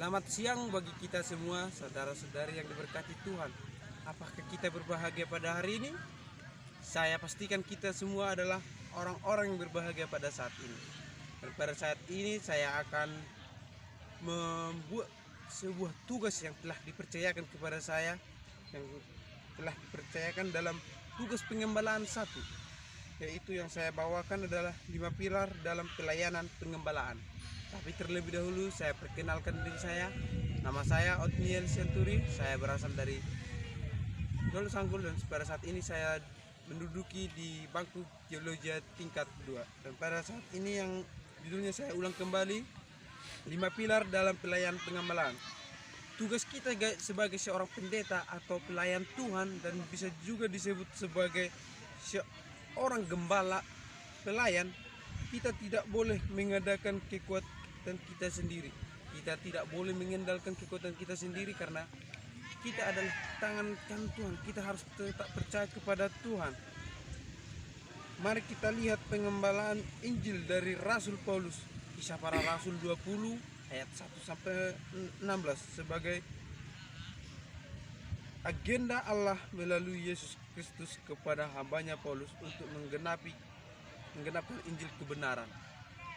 Selamat siang bagi kita semua, saudara-saudari yang diberkati Tuhan. Apakah kita berbahagia pada hari ini? Saya pastikan kita semua adalah orang-orang yang berbahagia pada saat ini. Dan pada saat ini saya akan membuat sebuah tugas yang telah dipercayakan kepada saya, yang telah dipercayakan dalam tugas pengembalaan 1, yaitu yang saya bawakan adalah 5 pilar dalam pelayanan pengembalaan. Tapi terlebih dahulu saya perkenalkan diri saya. Nama saya Otniel Senturi. Saya berasal dari Dolo Sanggul dan pada saat ini saya menduduki di bangku geologi tingkat 2. Dan pada saat ini yang judulnya saya ulang kembali, 5 pilar dalam pelayanan pengembalaan. Tugas kita sebagai seorang pendeta atau pelayan Tuhan, dan bisa juga disebut sebagai seorang gembala pelayan, kita tidak boleh mengadakan kekuatan kita sendiri. Kita tidak boleh mengandalkan kekuatan kita sendiri karena kita adalah tangan Tuhan. Kita harus tetap percaya kepada Tuhan. Mari kita lihat pengembalaan Injil dari Rasul Paulus, Kisah Para Rasul 20 ayat 1 sampai 16 sebagai agenda Allah melalui Yesus Kristus kepada hambanya Paulus untuk menggenapi Injil kebenaran.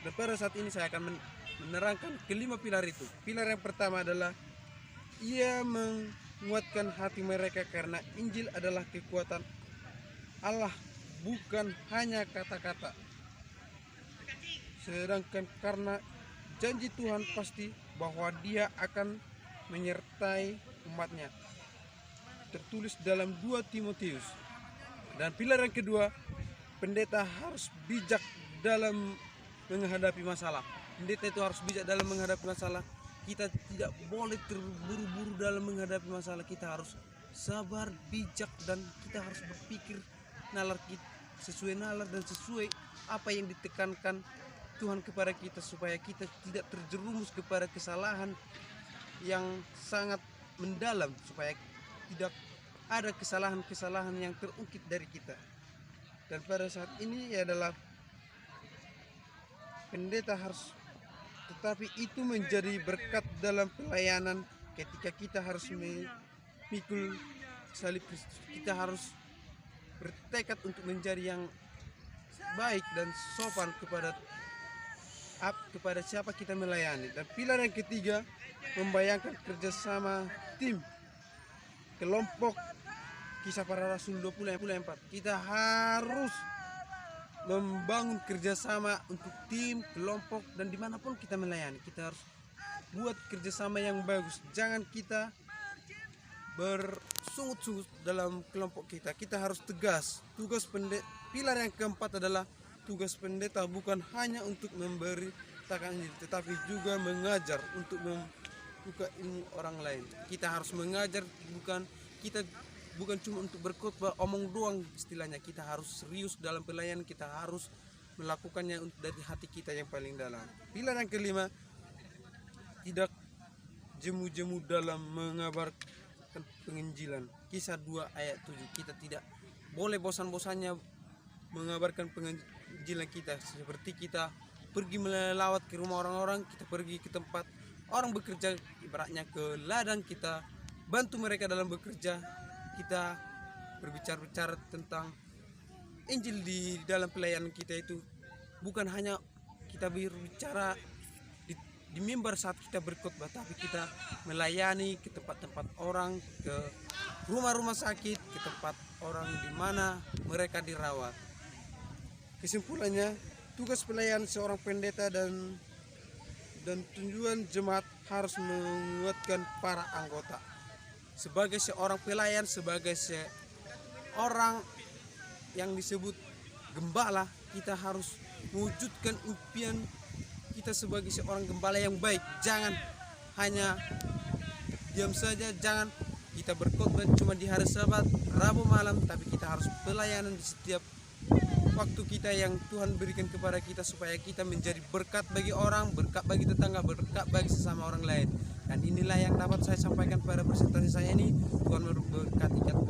Dan pada saat ini saya akan menerangkan kelima pilar itu. Pilar yang pertama adalah ia menguatkan hati mereka karena Injil adalah kekuatan Allah, bukan hanya kata-kata. Sedangkan karena janji Tuhan pasti bahwa Dia akan menyertai umatnya, tertulis dalam 2 Timotius. Dan pilar yang kedua, pendeta harus bijak dalam menghadapi masalah. Pendeta itu harus bijak dalam menghadapi masalah. Kita tidak boleh terburu-buru dalam menghadapi masalah. Kita harus sabar, bijak, dan kita harus berpikir sesuai nalar dan sesuai apa yang ditekankan Tuhan kepada kita, supaya kita tidak terjerumus kepada kesalahan yang sangat mendalam, supaya tidak ada kesalahan-kesalahan yang terungkit dari kita. Dan pada saat ini adalah pendeta harus, tetapi itu menjadi berkat dalam pelayanan ketika kita harus memikul salib Kristus. Kita harus bertekad untuk menjadi yang baik dan sopan kepada siapa kita melayani. Dan pilar yang ketiga, membayangkan kerjasama tim, kelompok. Kisah Para Rasul 24. Kita harus membangun kerjasama untuk tim, kelompok, dan dimanapun kita melayani. Kita harus buat kerjasama yang bagus. Jangan kita bersungut-sungut dalam kelompok kita. Kita harus tegas. Tugas pendeta, pilar yang keempat adalah tugas pendeta bukan hanya untuk memberitakan Injil, tetapi juga mengajar untuk membuka ilmu orang lain. Kita harus mengajar, bukan cuma untuk berkhotbah omong doang istilahnya. Kita harus serius dalam pelayanan. Kita harus melakukannya dari hati kita yang paling dalam. Pilar yang kelima, tidak jemu-jemu dalam mengabarkan penginjilan. Kisah 2 ayat 7. Kita tidak boleh bosan-bosannya mengabarkan penginjilan kita. Seperti kita pergi melawat ke rumah orang-orang, kita pergi ke tempat orang bekerja, ibaratnya ke ladang, kita bantu mereka dalam bekerja. Kita berbicara tentang Injil di dalam pelayanan kita. Itu bukan hanya kita berbicara di mimbar saat kita berkhotbah, tapi kita melayani ke tempat-tempat orang, ke rumah-rumah sakit, ke tempat orang di mana mereka dirawat. Kesimpulannya, tugas pelayanan seorang pendeta dan tujuan jemaat harus menguatkan para anggota. Sebagai seorang pelayan, sebagai seorang yang disebut gembala, kita harus mewujudkan impian kita sebagai seorang gembala yang baik. Jangan hanya diam saja, jangan kita berkhotbah cuma di hari Sabat, Rabu malam, tapi kita harus pelayanan di setiap waktu kita yang Tuhan berikan kepada kita, supaya kita menjadi berkat bagi orang, berkat bagi tetangga, berkat bagi sesama orang lain. Dan inilah yang dapat saya sampaikan pada presentasi saya ini. Tuhan memberkati kita.